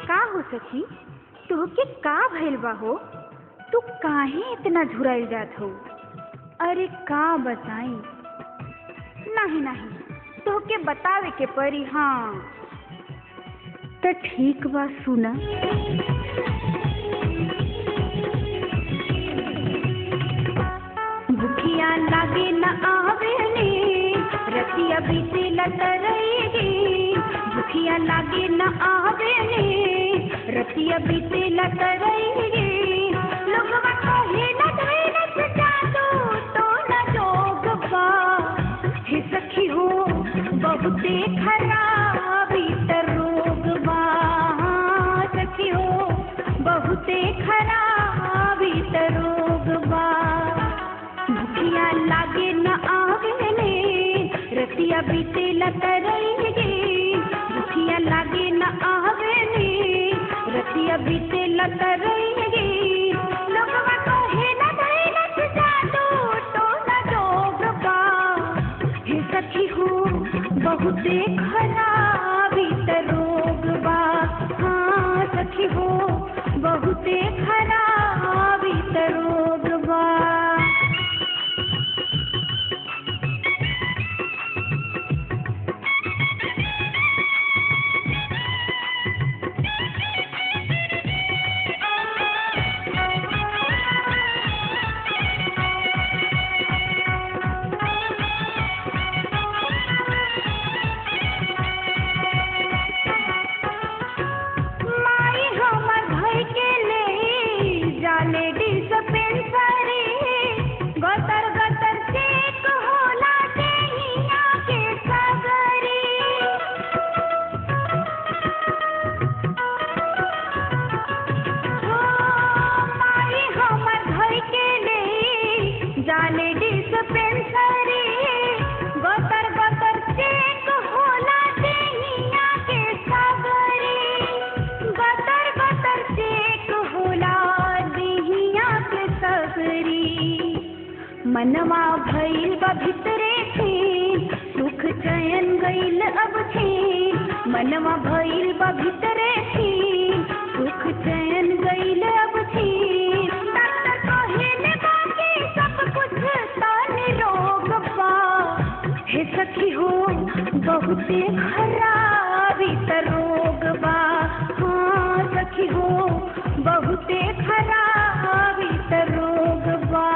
का हो सखी, तोहके का भइल बा हो? तू काहे इतना झुराइल जात हो? अरे का बताई? नहीं नहीं, तोहके बतावे के परी। हाँ तो ठीक बा, सुना। भूखिया लागे न आवेली, रतिया बीते लतरेगी। भूखिया लागे न आवेली, रतिया बीते लतरेगी। लोगवा कहे न धैलस जादू, तो न जोग बा। हे सखी हो बहुते खराबी त रोग बा। सखी हो बहुते खराबी त रोग बा। भूखिया लागे न आवेले, रतिया बीते लतरेगी। भूखिया लागे न आवेले, रतिया बीते लतरेगी। लोगवा कहे न धैलस जादू, तो न जोग बा। हे सखी हो बहुते खराबी त रोग बा। हाँ सखी हो बहुते खराबी त रोग बा। मनवा भइल बा भितरे थी, सुख चैन गइल अब थी। मनवा भइल बा भितरे थी, सुख चैन गइल अब थी। डॉक्टर कहेले बाकी सब कुछ तानी रोग बा। हे सखी हो बहुते खराबी त रोग बा। हाँ सखी हो बहुते खराबी त रोग बा।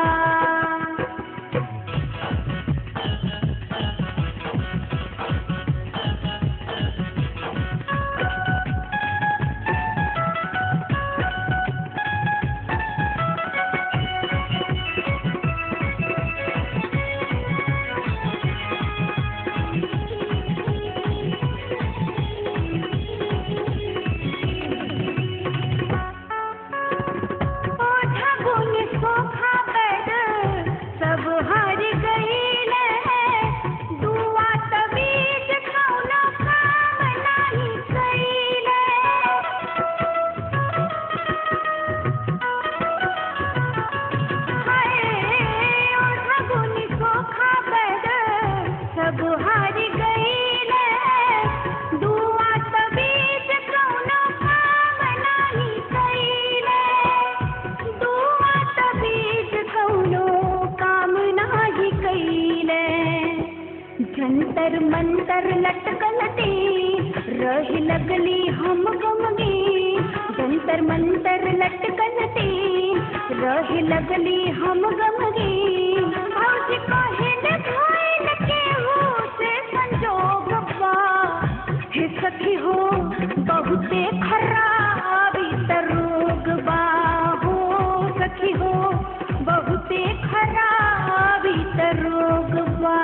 जंतर मंतर लटकलती रही लगली हम गमगी। जंतर मंतर लटकलती रही लगली हम गमगी। भौजी कहेले भइल केहू से संजोग बा। हे सखी हो बहुते खराबी त रोग बा। हो सखी हो बहुते खराबी त रोग बा।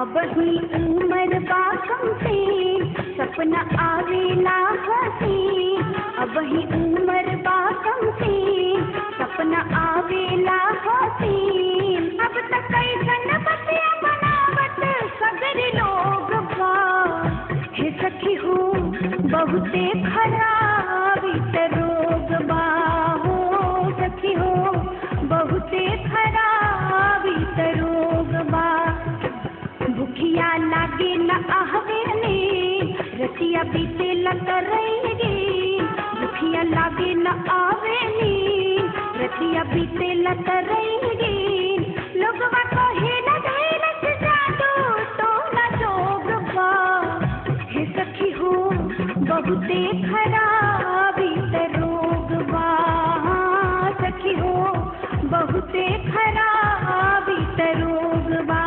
अब ही उम्र बाकम से सपना आवेला हसी। अब ही उम्र बाकम से सपना आवेला हसी। अब तक कैसन बतिया बनावत सगरी लोग बा। हे सखी हो बहुते खराब इत रोग बा। हो सखी हो बहुते खराब इत रोग बा। भूखिया लागे न आहवेले रतिया बीते लतरेगे। भूखिया लागे न आवेली रतिया बीते लतरेगे। लोगवा कहे न धैर्य जादू तो न जोग बा। हे सखी हो बहुते खराब इत रोग बा। सखी हो बहुते खराब इत रोग बा।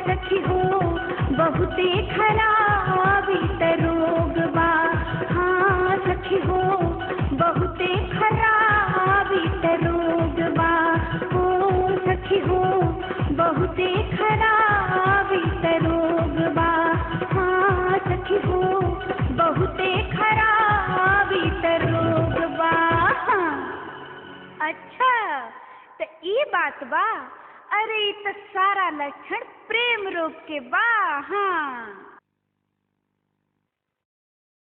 सखी हो बहुते खराब इत रोग बा। हाँ सखी हो बहुते खराब इत रोग बा। हो सखी हो बहुते खराब इत रोग बा। हाँ सखी हो बहुते खराब इत रोग बा। अच्छा तो ई बात बा। अरे इ तो सारा लक्षण प्रेम रोग के बा। हाँ।